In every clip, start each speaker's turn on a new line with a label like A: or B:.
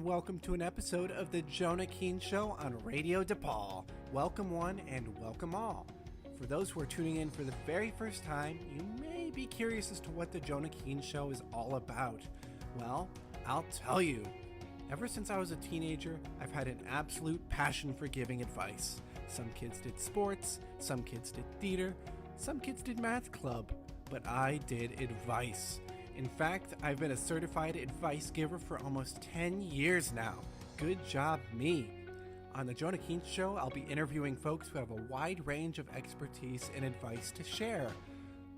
A: welcome to an episode of the Jonah Keen Show on Radio DePaul. Welcome one and welcome all. For those who are tuning in for the very first time, you may be curious as to what the Jonah Keen Show is all about. Well, I'll tell you. Ever since I was a teenager, I've had an absolute passion for giving advice. Some kids did sports, some kids did theater, some kids did math club, but I did advice. In fact, I've been a certified advice giver for almost 10 years now. Good job, me. On the Jonah Keen Show, I'll be interviewing folks who have a wide range of expertise and advice to share.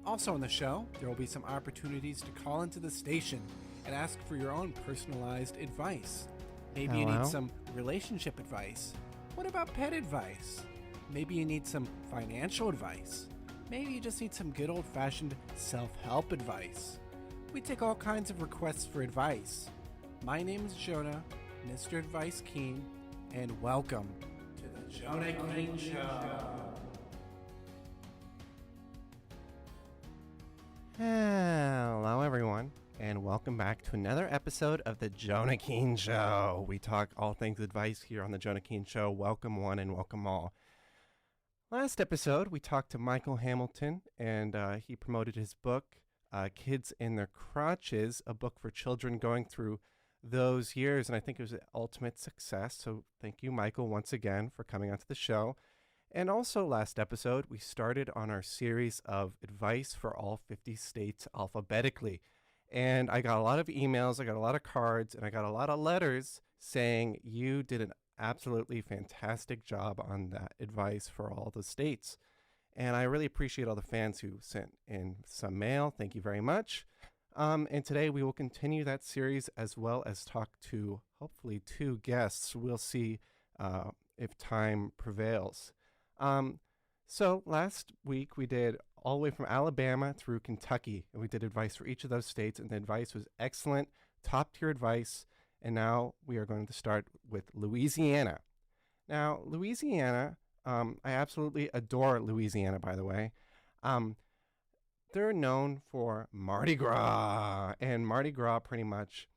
A: Also on the show, there will be some opportunities to call into the station and ask for your own personalized advice. Maybe you need some relationship advice. What about pet advice? Maybe you need some financial advice. Maybe you just need some good old-fashioned self-help advice. We take all kinds of requests for advice. My name is Jonah, Mr. Advice Keen, and welcome to the Jonah Keen Show.
B: Hello, everyone, and welcome back to another episode of the Jonah Keen Show. We talk all things advice here on the Jonah Keen Show. Welcome one and welcome all. Last episode, we talked to Michael Hamilton, and he promoted his book, Kids in Their Crotches, a book for children going through those years, and I think it was an ultimate success. So thank you, Michael, once again for coming onto the show. And also last episode, we started on our series of advice for all 50 states alphabetically. And I got a lot of emails, I got a lot of cards, and I got a lot of letters saying you did an absolutely fantastic job on that advice for all the states. And I really appreciate all the fans who sent in some mail. Thank you very much. And today we will continue that series as well as talk to hopefully two guests. We'll see if time prevails. So last week we did all the way from Alabama through Kentucky, and we did advice for each of those states, and the advice was excellent, top tier advice. And now we are going to start with Louisiana. Now, Louisiana, I absolutely adore Louisiana, by the way. They're known for Mardi Gras, and Mardi Gras pretty much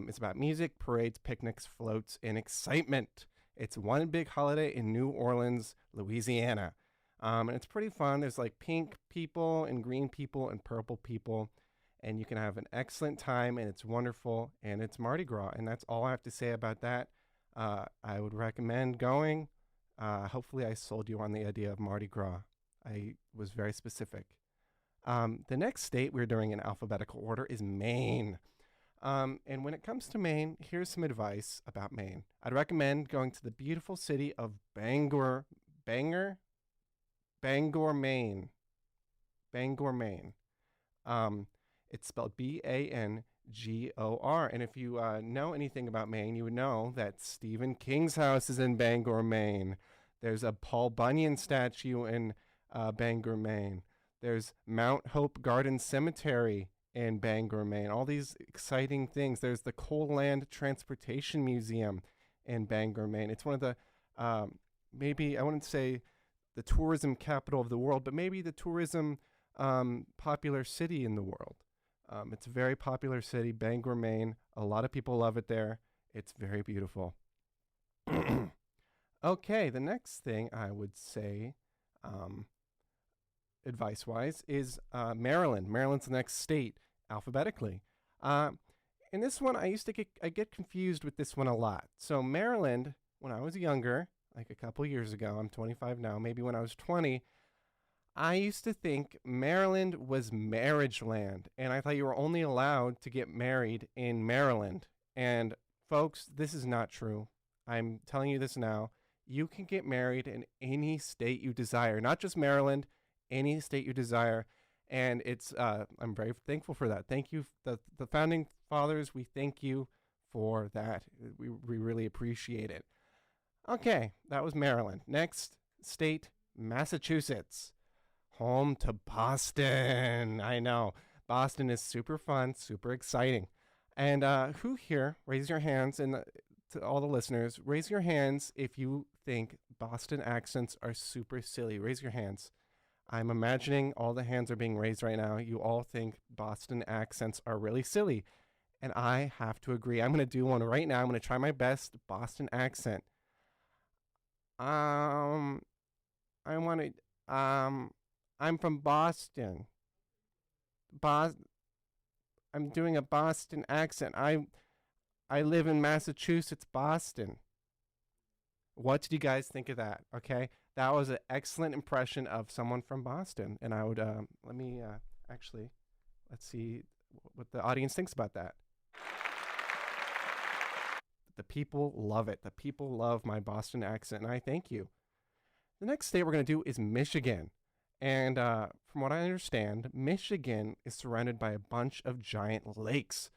B: is about music, parades, picnics, floats, and excitement. It's one big holiday in New Orleans, Louisiana. And it's pretty fun. There's like pink people and green people and purple people, and you can have an excellent time, and it's wonderful, and it's Mardi Gras. And that's all I have to say about that. I would recommend going. Hopefully I sold you on the idea of Mardi Gras. I was very specific. The next state we're doing in alphabetical order is Maine. And when it comes to Maine, here's some advice about Maine. I'd recommend going to the beautiful city of Bangor, Maine. Bangor, Maine. It's spelled Bangor. And if you know anything about Maine, you would know that Stephen King's house is in Bangor, Maine. There's a Paul Bunyan statue in Bangor, Maine. There's Mount Hope Garden Cemetery in Bangor, Maine. All these exciting things. There's the Coal Land Transportation Museum in Bangor, Maine. It's one of the, maybe, I wouldn't say the tourism capital of the world, but maybe the tourism popular city in the world. It's a very popular city, Bangor, Maine. A lot of people love it there. It's very beautiful. Okay, the next thing I would say, advice-wise, is Maryland. Maryland's the next state, alphabetically. In this one, I get confused with this one a lot. So Maryland, when I was younger, like a couple years ago, I'm 25 now, maybe when I was 20, I used to think Maryland was marriage land, and I thought you were only allowed to get married in Maryland. And folks, this is not true. I'm telling you this now. You can get married in any state you desire, not just Maryland, any state you desire. And it's I'm very thankful for that. Thank you, the founding fathers. We thank you for that. We really appreciate it. Okay, that was Maryland. Next state, Massachusetts. Home to Boston. I know. Boston is super fun, super exciting. And who here, raise your hands, and to all the listeners, raise your hands if you think Boston accents are super silly. Raise your hands. I'm imagining all the hands are being raised right now. You all think Boston accents are really silly. And I have to agree. I'm going to do one right now. I'm going to try my best Boston accent. Um, I want to. I'm from Boston. I'm doing a Boston accent. I live in Massachusetts, Boston. What did you guys think of that? Okay, that was an excellent impression of someone from Boston, and I would let me actually let's see what the audience thinks about that. The people love it. The people love my Boston accent, and I thank you. The next state we're going to do is Michigan. And from what I understand, Michigan is surrounded by a bunch of giant lakes.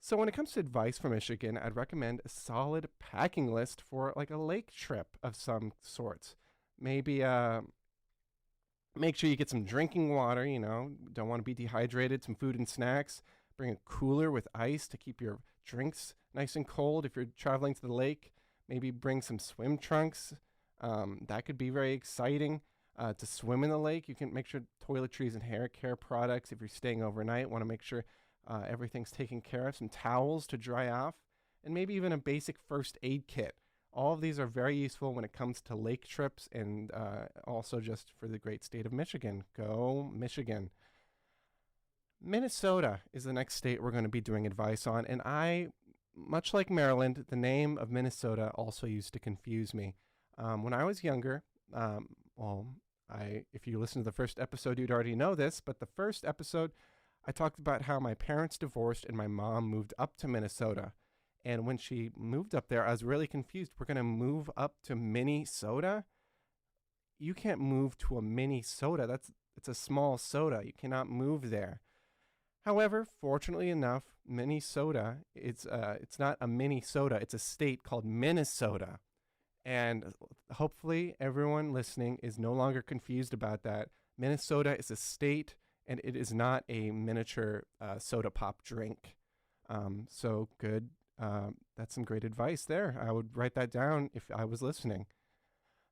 B: So when it comes to advice for Michigan, I'd recommend a solid packing list for like a lake trip of some sorts. Maybe make sure you get some drinking water, don't want to be dehydrated, some food and snacks. Bring a cooler with ice to keep your drinks nice and cold if you're traveling to the lake. Maybe bring some swim trunks. That could be very exciting. To swim in the lake, you can make sure toiletries and hair care products. If you're staying overnight, want to make sure everything's taken care of. Some towels to dry off, and maybe even a basic first aid kit. All of these are very useful when it comes to lake trips, and also just for the great state of Michigan. Go Michigan. Minnesota is the next state we're going to be doing advice on, and much like Maryland, the name of Minnesota also used to confuse me. When I was younger, if you listen to the first episode, you'd already know this, but the first episode, I talked about how my parents divorced and my mom moved up to Minnesota. And when she moved up there, I was really confused. We're going to move up to Minnesota? You can't move to a Minnesota. It's a small soda. You cannot move there. However, fortunately enough, Minnesota, it's not a Minnesota. It's a state called Minnesota. And hopefully everyone listening is no longer confused about that. Minnesota is a state, and it is not a miniature soda pop drink. So good. That's some great advice there. I would write that down if I was listening.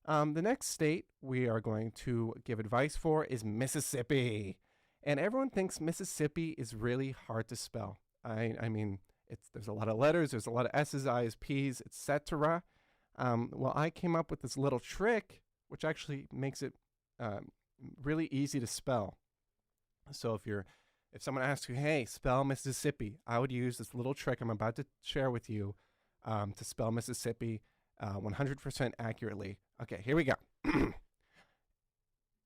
B: The next state we are going to give advice for is Mississippi. And everyone thinks Mississippi is really hard to spell. I mean, there's a lot of letters, there's a lot of S's, I's, P's, etc. Well, I came up with this little trick, which actually makes it really easy to spell. So if someone asks you, hey, spell Mississippi, I would use this little trick I'm about to share with you to spell Mississippi 100% accurately. Okay, here we go.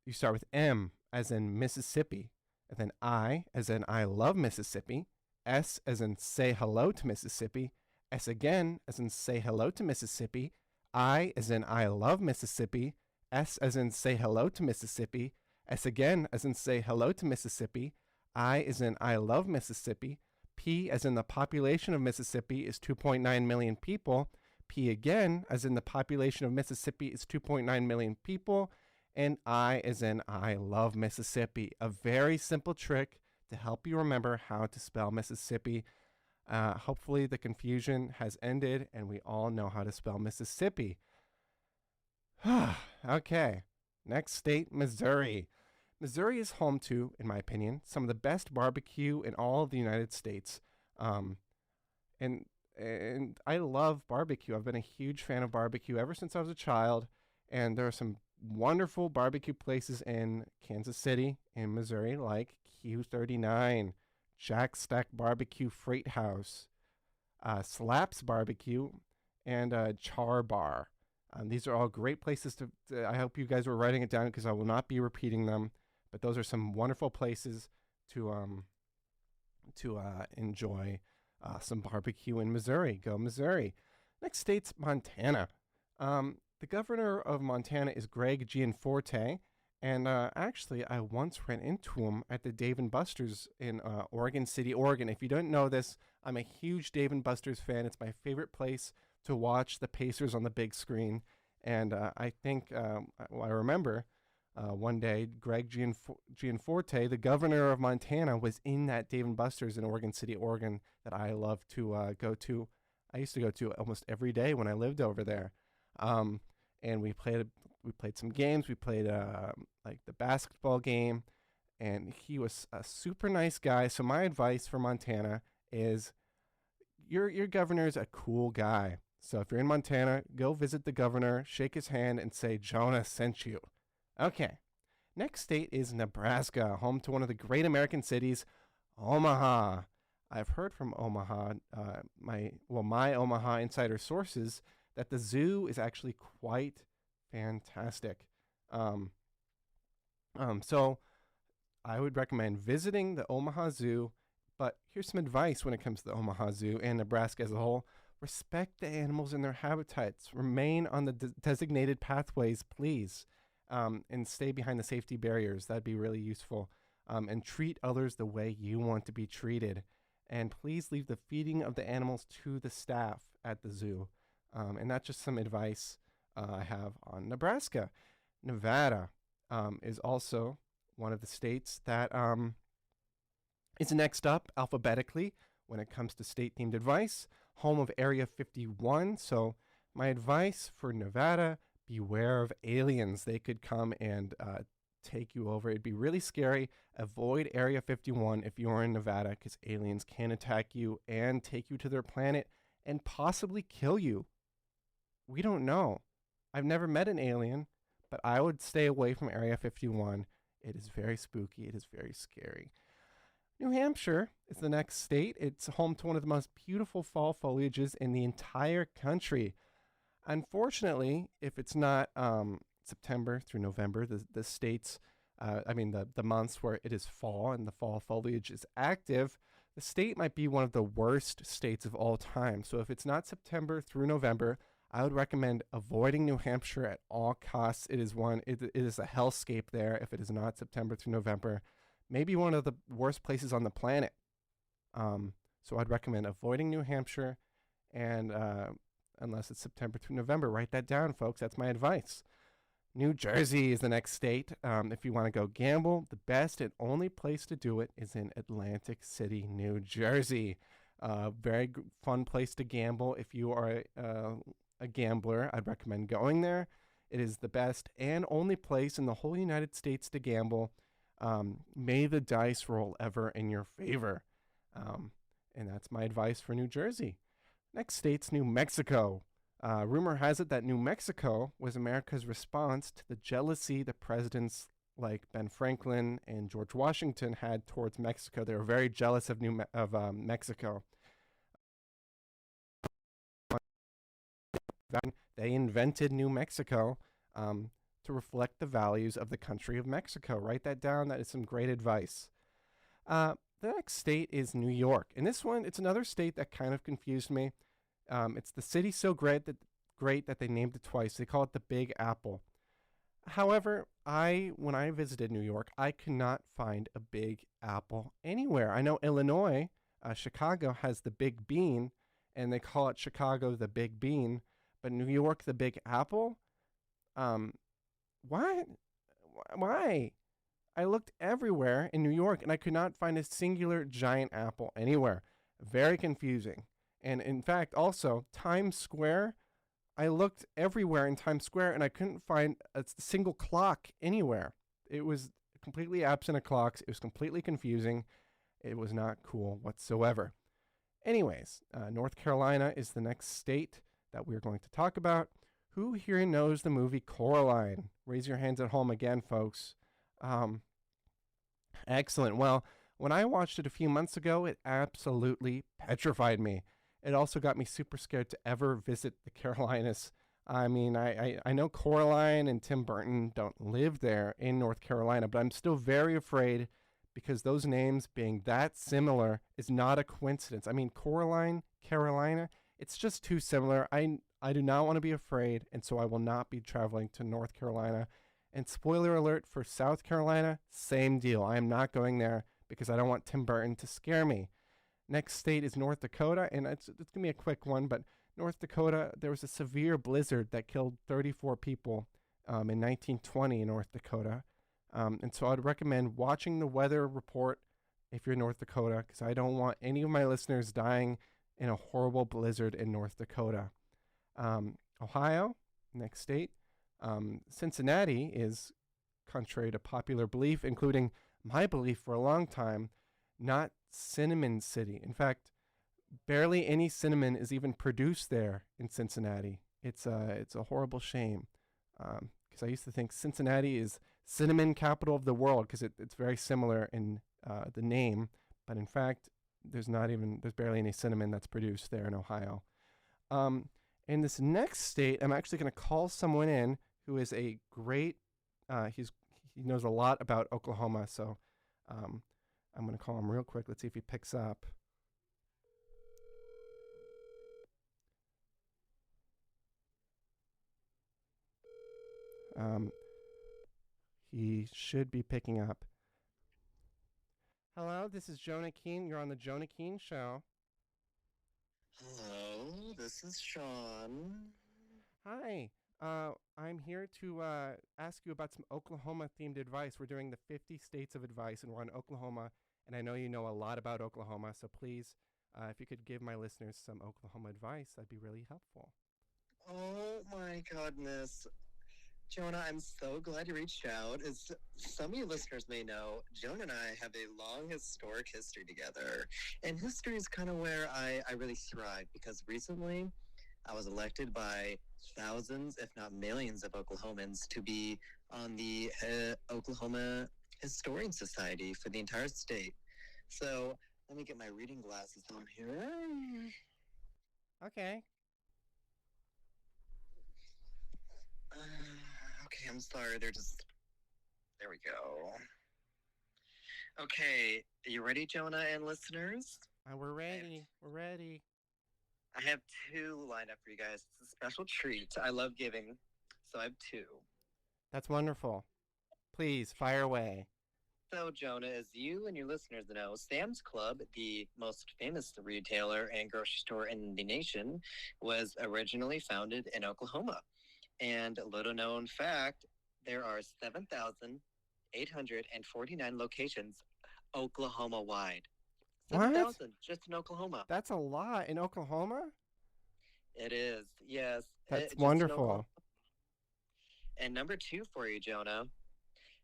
B: You start with M as in Mississippi, and then I as in I love Mississippi, S as in say hello to Mississippi, S again as in say hello to Mississippi, I as in I love Mississippi, S as in say hello to Mississippi, S again as in say hello to Mississippi, I as in I love Mississippi, P as in the population of Mississippi is 2.9 million people, P again as in the population of Mississippi is 2.9 million people, and I as in I love Mississippi. A very simple trick to help you remember how to spell Mississippi. Hopefully the confusion has ended and we all know how to spell Mississippi. Okay, next state, Missouri. Missouri is home to, in my opinion, some of the best barbecue in all of the United States. And I love barbecue. I've been a huge fan of barbecue ever since I was a child. And there are some wonderful barbecue places in Kansas City, in Missouri, like Q39, Jack Stack Barbecue Freight House, Slaps Barbecue, and Char Bar. These are all great places I hope you guys were writing it down because I will not be repeating them. But those are some wonderful places to enjoy some barbecue in Missouri. Go Missouri. Next state's Montana. The governor of Montana is Greg Gianforte, and actually I once ran into him at the Dave & Buster's in Oregon City, Oregon. If you don't know this, I'm a huge Dave & Buster's fan. It's my favorite place to watch the Pacers on the big screen, and I think, I remember one day Greg Gianforte, the governor of Montana, was in that Dave & Buster's in Oregon City, Oregon that I love to go to. I used to go to almost every day when I lived over there. And we played some games. We played like the basketball game, and he was a super nice guy. So my advice for Montana is your governor's a cool guy. So if you're in Montana, go visit the governor, shake his hand, and say Jonah sent you. Okay. Next state is Nebraska, home to one of the great American cities, Omaha. I've heard from Omaha, my Omaha insider sources, that the zoo is actually quite fantastic. So I would recommend visiting the Omaha Zoo, but here's some advice when it comes to the Omaha Zoo and Nebraska as a whole. Respect the animals in their habitats. Remain on the designated pathways, please, and stay behind the safety barriers. That'd be really useful. And treat others the way you want to be treated. And please leave the feeding of the animals to the staff at the zoo. And that's just some advice I have on Nebraska. Nevada is also one of the states that is next up alphabetically when it comes to state-themed advice. Home of Area 51. So my advice for Nevada, beware of aliens. They could come and take you over. It'd be really scary. Avoid Area 51 if you're in Nevada, because aliens can attack you and take you to their planet and possibly kill you. We don't know. I've never met an alien, but I would stay away from Area 51. It is very spooky. It is very scary. New Hampshire is the next state. It's home to one of the most beautiful fall foliages in the entire country. Unfortunately, if it's not September through November, the states, the months where it is fall and the fall foliage is active, the state might be one of the worst states of all time. So if it's not September through November, I would recommend avoiding New Hampshire at all costs. It is a hellscape there if it is not September through November. Maybe one of the worst places on the planet. So I'd recommend avoiding New Hampshire, and unless it's September through November. Write that down, folks. That's my advice. New Jersey is the next state. If you want to go gamble, the best and only place to do it is in Atlantic City, New Jersey. Very fun place to gamble. If you are a gambler, I'd recommend going there. It is the best and only place in the whole United States to gamble. May the dice roll ever in your favor. And that's my advice for New Jersey. Next state's New Mexico. Rumor has it that New Mexico was America's response to the jealousy the presidents like Ben Franklin and George Washington had towards Mexico. They were very jealous of Mexico. They invented New Mexico to reflect the values of the country of Mexico. Write that down. That is some great advice. The next state is New York. And this one, it's another state that kind of confused me. It's the city so great that they named it twice. They call it the Big Apple. However, when I visited New York, I could not find a Big Apple anywhere. I know Illinois, Chicago has the Big Bean, and they call it Chicago the Big Bean. But New York, the Big Apple? What? Why? I looked everywhere in New York, and I could not find a singular giant apple anywhere. Very confusing. And in fact, also, Times Square, I looked everywhere in Times Square, and I couldn't find a single clock anywhere. It was completely absent of clocks. It was completely confusing. It was not cool whatsoever. Anyways, North Carolina is the next state that we're going to talk about. Who here knows the movie Coraline? Raise your hands at home again, folks. Excellent. Well, when I watched it a few months ago, it absolutely petrified me. It also got me super scared to ever visit the Carolinas. I mean, I know Coraline and Tim Burton don't live there in North Carolina, but I'm still very afraid because those names being that similar is not a coincidence. I mean, Coraline, Carolina, it's just too similar. I do not want to be afraid, and so I will not be traveling to North Carolina. And spoiler alert for South Carolina, same deal. I am not going there because I don't want Tim Burton to scare me. Next state is North Dakota, and it's going to be a quick one, but North Dakota, there was a severe blizzard that killed 34 people in 1920 in North Dakota. And so I'd recommend watching the weather report if you're in North Dakota, because I don't want any of my listeners dying in a horrible blizzard in North Dakota. Ohio, next state. Cincinnati is, contrary to popular belief, including my belief for a long time, not Cinnamon City. In fact, barely any cinnamon is even produced there in Cincinnati. It's a horrible shame. Because I used to think Cincinnati is cinnamon capital of the world because it's very similar in the name, but in fact, there's barely any cinnamon that's produced there in Ohio. Um, in this next state, I'm actually going to call someone in who is a great. He knows a lot about Oklahoma, so um, I'm going to call him real quick. Let's see if he picks up. He should be picking up. Hello, this is Jonah Keen. You're on the Jonah Keen Show.
C: Hello, this is Shawn.
B: Hi. I'm here to ask you about some Oklahoma-themed advice. We're doing the 50 states of advice, and we're on Oklahoma, and I know you know a lot about Oklahoma, so please, if you could give my listeners some Oklahoma advice, that'd be really helpful.
C: Oh my goodness. Jonah, I'm so glad you reached out. As some of you listeners may know, Jonah and I have a long historic history together. And history is kind of where I really thrive because recently I was elected by thousands, if not millions, of Oklahomans to be on the Oklahoma Historian Society for the entire state. So let me get my reading glasses on here.
B: Okay.
C: Okay, I'm sorry. There we go. Okay, are you ready, Jonah and listeners?
B: We're ready. We're ready.
C: I have two lined up for you guys. It's a special treat. I love giving, so I have two.
B: That's wonderful. Please, fire away.
C: So, Jonah, as you and your listeners know, Sam's Club, the most famous retailer and grocery store in the nation, was originally founded in Oklahoma. And a little known fact, there are 7,849 locations Oklahoma-wide. 7,000 just in Oklahoma.
B: That's a lot in Oklahoma?
C: It is, yes.
B: That's wonderful.
C: And number two for you, Jonah,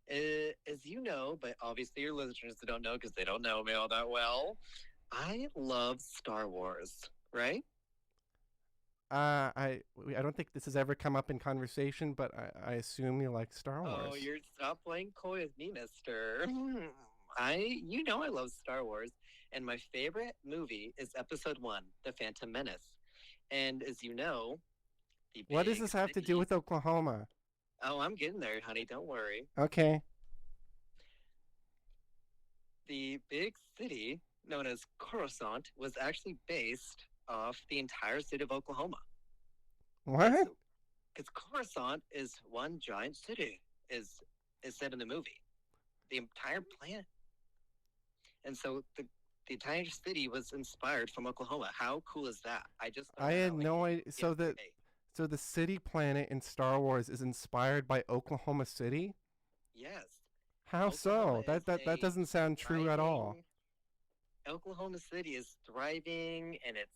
C: as you know, but obviously your listeners don't know because they don't know me all that well, I love Star Wars, right?
B: I don't think this has ever come up in conversation, but I assume you like Star Wars.
C: Oh, you're stop playing coy with me, mister. I love Star Wars, and my favorite movie is Episode 1, The Phantom Menace. And as you know,
B: what does this have to do with Oklahoma?
C: Oh, I'm getting there, honey. Don't worry.
B: Okay.
C: The big city known as Coruscant was actually based off the entire state of Oklahoma.
B: What?
C: Because Coruscant is one giant city, is said in the movie. The entire planet. And so the entire city was inspired from Oklahoma. How cool is that?
B: I had no idea. So the city planet in Star Wars is inspired by Oklahoma City?
C: Yes.
B: How so? That doesn't sound true at all.
C: Oklahoma City is thriving, and it's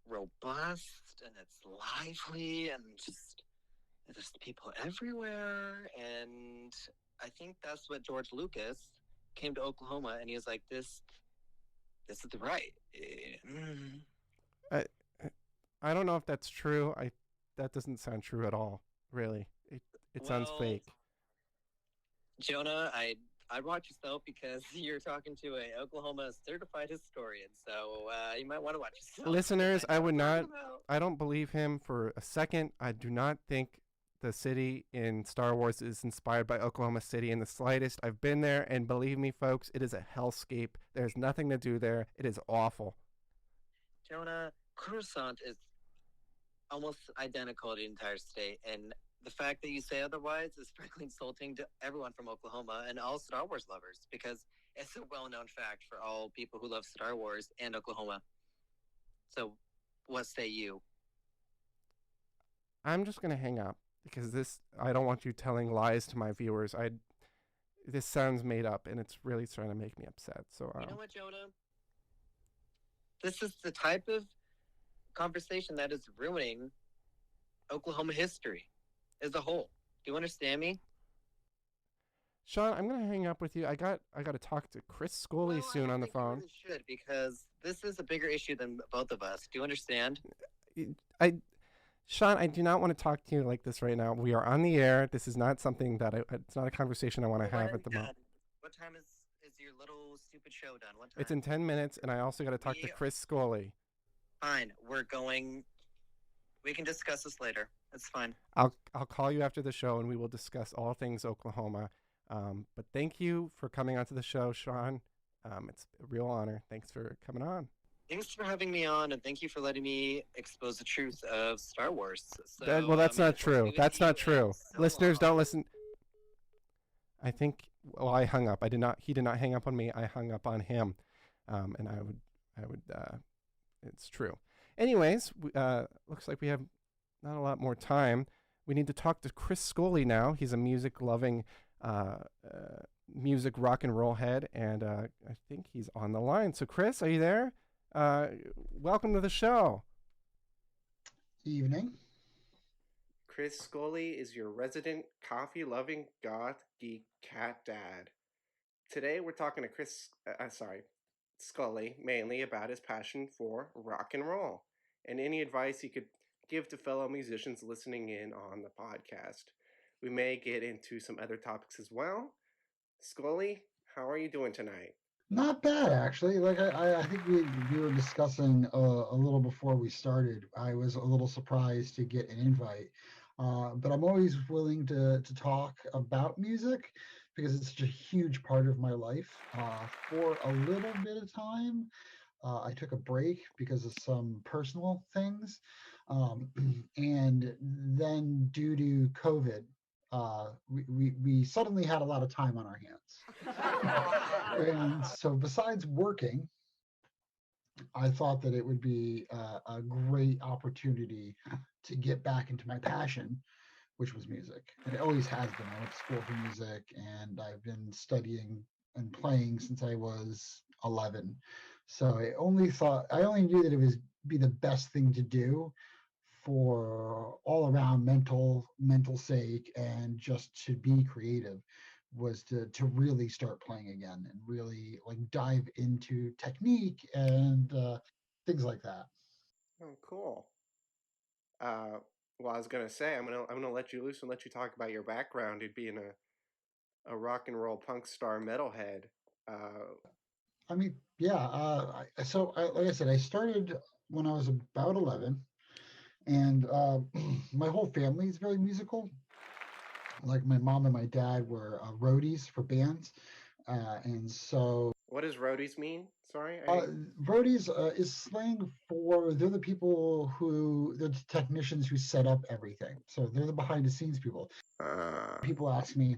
C: robust, and it's lively, and just there's people everywhere. And I think that's what George Lucas came to Oklahoma, and he was like, this is right.
B: I don't know if that's true. That doesn't sound true at all. Really, it sounds fake.
C: Jonah, I'd watch yourself because you're talking to a Oklahoma certified historian, so you might want to watch yourself.
B: Listeners, I would not. I don't believe him for a second. I do not think the city in Star Wars is inspired by Oklahoma City in the slightest. I've been there, and believe me, folks, it is a hellscape. There's nothing to do there. It is awful.
C: Jonah, Coruscant is almost identical to the entire state, and the fact that you say otherwise is frankly insulting to everyone from Oklahoma and all Star Wars lovers, because it's a well-known fact for all people who love Star Wars and Oklahoma. So, what say you?
B: I'm just gonna hang up because I don't want you telling lies to my viewers. This sounds made up, and it's really starting to make me upset. So
C: you know what, Jonah? This is the type of conversation that is ruining Oklahoma history as a whole. Do you understand me?
B: Shawn, I'm gonna hang up with you. I got to talk to Chris Scully soon on the phone.
C: You really should, because this is a bigger issue than both of us. Do you understand?
B: I Shawn, I do not want to talk to you like this right now. We are on the air. This is not something that it's not a conversation I want to have at the moment.
C: What time is your little stupid show done? What time?
B: It's in 10 minutes, and I also got to talk to Chris Scully.
C: Fine, we can discuss this later. It's fine.
B: I'll call you after the show, and we will discuss all things Oklahoma. But thank you for coming onto the show, Shawn. It's a real honor. Thanks for coming on.
C: Thanks for having me on, and thank you for letting me expose the truth of Star Wars.
B: So, that's not true. That's not true. Listeners, don't listen. I think. Well, I hung up. He did not hang up on me. I hung up on him, and I would. It's true. Anyways, looks like we have not a lot more time. We need to talk to Chris Scully now. He's a music-loving, music rock and roll head, and I think he's on the line. So, Chris, are you there? Welcome to the show.
D: Evening.
B: Chris Scully is your resident coffee-loving goth geek cat dad. Today we're talking to Scully, mainly about his passion for rock and roll and any advice he could give to fellow musicians listening in on the podcast. We may get into some other topics as well. Scully, how are you doing tonight?
D: Not bad, actually. Like I think we were discussing a little before we started. I was a little surprised to get an invite, but I'm always willing to talk about music because it's such a huge part of my life. For a little bit of time, I took a break because of some personal things, and then due to COVID, we suddenly had a lot of time on our hands. And so besides working, I thought that it would be a great opportunity to get back into my passion, which was music. And it always has been. I went to school for music, and I've been studying and playing since I was 11. So I only knew that it was be the best thing to do for all around mental sake, and just to be creative, was to really start playing again and really like dive into technique and things like that.
B: Oh, cool. Well, I was gonna say I'm gonna let you loose and let you talk about your background. You'd being a rock and roll punk star metalhead.
D: I mean, yeah. Like I said, I started when I was about 11, and my whole family is very musical. Like my mom and my dad were roadies for bands, and so.
B: What does roadies mean? Sorry.
D: Roadies is slang for they're the people they're the technicians who set up everything. So they're the behind the scenes people. People ask me,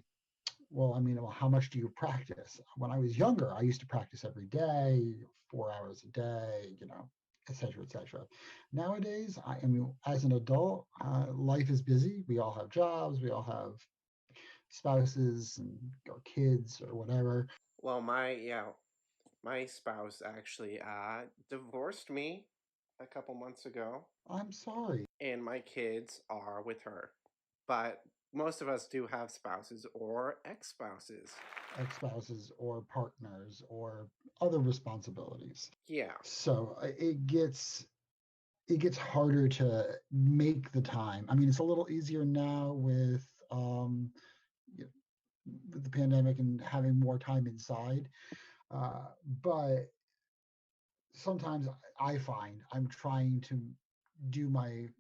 D: well, how much do you practice? When I was younger, I used to practice every day, 4 hours a day, et cetera, et cetera. Nowadays, as an adult, life is busy. We all have jobs. We all have spouses and or kids or whatever.
B: Well, my spouse actually divorced me a couple months ago.
D: I'm sorry.
B: And my kids are with her. But most of us do have spouses or ex-spouses.
D: Ex-spouses or partners or other responsibilities.
B: Yeah.
D: So it gets harder to make the time. It's a little easier now with the pandemic and having more time inside. But sometimes I find I'm trying to do my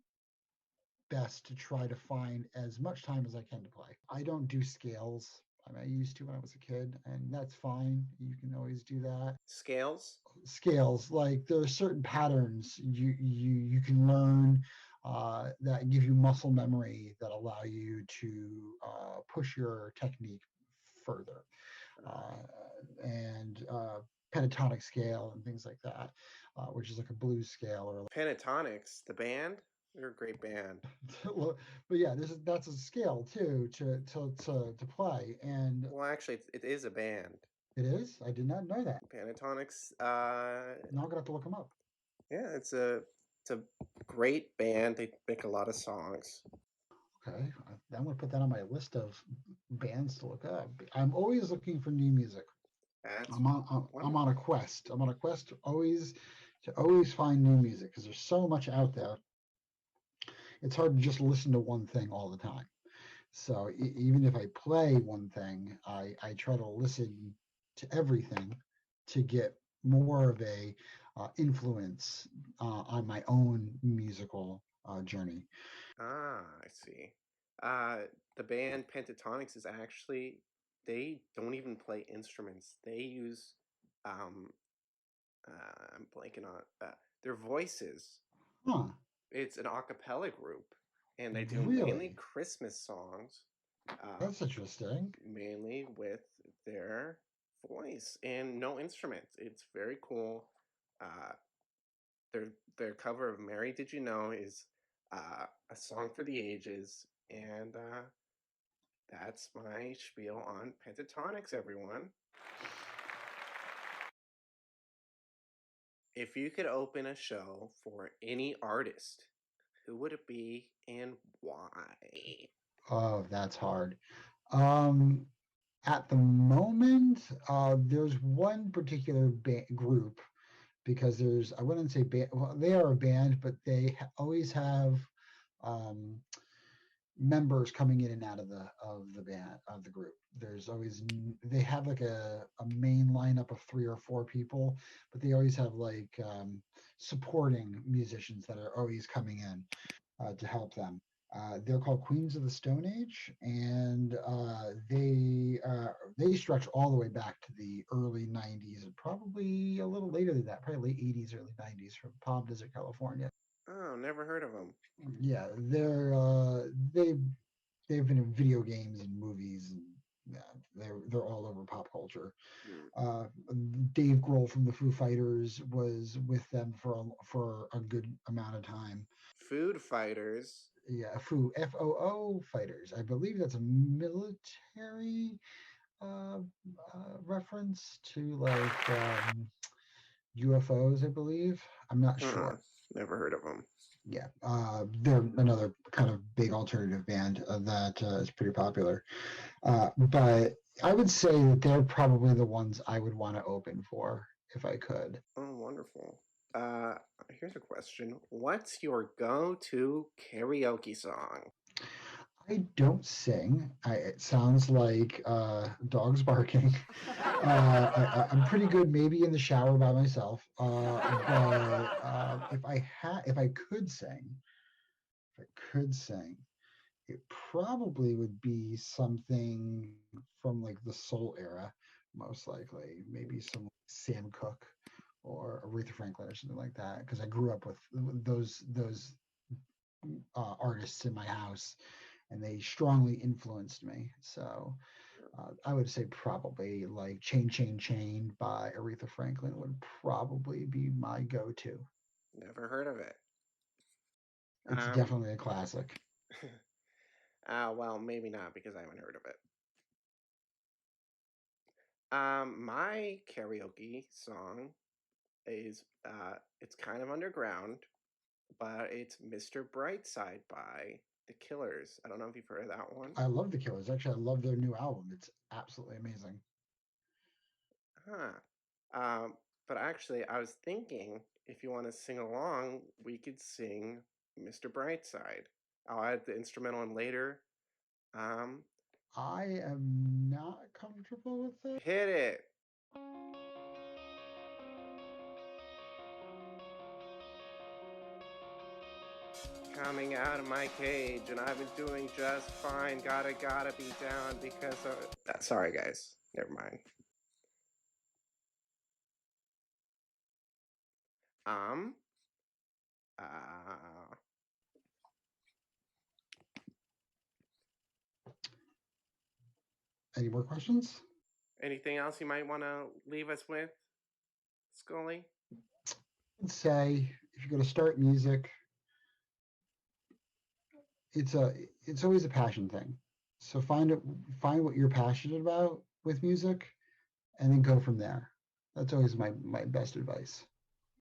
D: best to try to find as much time as I can to play. I don't do scales. I used to when I was a kid, and that's fine. You can always do that.
B: Scales,
D: like there are certain patterns you can learn that give you muscle memory that allow you to push your technique further, and pentatonic scale and things like that, which is like a blues scale or
B: Pentatonics, the band. They're a great band.
D: But yeah, that's a scale too to play. And
B: well, actually, it is a band.
D: It is? I did not know that.
B: Pentatonics.
D: Now I'm gonna have to look them up.
B: Yeah, it's a great band. They make a lot of songs.
D: Okay, I'm going to put that on my list of bands to look up. I'm always looking for new music.
B: That's
D: I'm on a
B: wonderful.
D: quest. I'm on a quest to always find new music because there's so much out there. It's hard to just listen to one thing all the time. So even if I play one thing, I try to listen to everything to get more of a influence on my own musical journey.
B: Ah, I see. Uh, the band Pentatonics is actually, they don't even play instruments. They use, um, I'm blanking on their voices.
D: Huh?
B: It's an a cappella group, and they do mainly
D: Really?
B: Christmas songs, uh,
D: That's interesting.
B: mainly with their voice and no instruments. It's very cool. Uh, their cover of "Mary Did You Know" is a song for the ages, and that's my spiel on Pentatonics, everyone. If you could open a show for any artist, who would it be and why?
D: Oh, that's hard. Um, at the moment, there's one particular group because there's I wouldn't say band. Well, they are a band, but they always have um, members coming in and out of the band of the group. There's always they have like a main lineup of 3 or 4 people, but they always have like supporting musicians that are always coming in to help them. They're called Queens of the Stone Age, and they stretch all the way back to the early '90s, and probably a little later than that, probably late '80s, early '90s, from Palm Desert, California.
B: Oh, never heard of them.
D: Yeah, they've been in video games and movies, and yeah, they're all over pop culture.
B: Hmm.
D: Uh, Dave Grohl from the Foo Fighters was with them for a good amount of time.
B: Food Fighters.
D: Yeah, FOO fighters. I believe that's a military uh, reference to like UFOs. I believe. I'm not sure.
B: Never heard of them.
D: Yeah, they're another kind of big alternative band that is pretty popular. But I would say that they're probably the ones I would want to open for if I could.
B: Oh, wonderful. Uh, Here's a question. What's your go-to karaoke song?
D: I don't sing. It sounds like dogs barking. I'm pretty good, maybe in the shower by myself. But if I could sing, if I could sing, it probably would be something from like the soul era, most likely. Maybe some Sam Cooke or Aretha Franklin or something like that. Because I grew up with those artists in my house, and they strongly influenced me. So I would say probably like Chain Chain Chain by Aretha Franklin would probably be my go-to.
B: Never heard of it.
D: It's
B: Um,
D: definitely a classic.
B: well, maybe not because I haven't heard of it. My karaoke song is it's kind of underground, but it's Mr. Brightside by The Killers. I don't know if you've heard of that one.
D: I love the Killers. Actually, I love their new album. It's absolutely amazing.
B: Huh. But actually, I was thinking if you want to sing along, we could sing Mr. Brightside. I'll add the instrumental in later. Um,
D: I am not comfortable with it.
B: Hit it. Coming out of my cage, and I've been doing just fine. Gotta be down because of. Sorry, guys. Never mind. Um. Uh.
D: Any more questions?
B: Anything else you might want to leave us with, Scully?
D: I'd say if you're going to start music, it's a it's always a passion thing. So find what you're passionate about with music, and then go from there. That's always my best advice.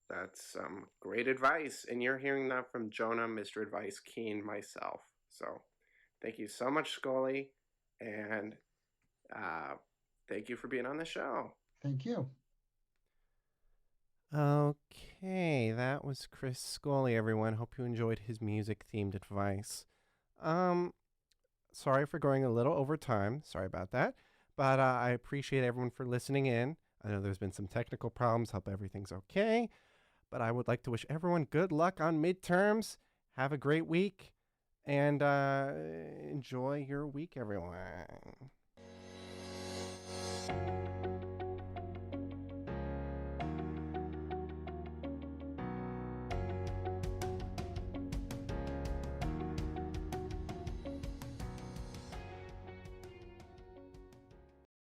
B: That's some great advice. And you're hearing that from Jonah, Mr. Advice Keen, myself. So Thank you so much, Scully. And thank you for being on the show.
D: Thank you.
B: Okay, that was Chris Scully, everyone. Hope you enjoyed his music-themed advice. Sorry for going a little over time. Sorry about that. But I appreciate everyone for listening in. I know there's been some technical problems. Hope everything's okay. But I would like to wish everyone good luck on midterms. Have a great week. And enjoy your week, everyone.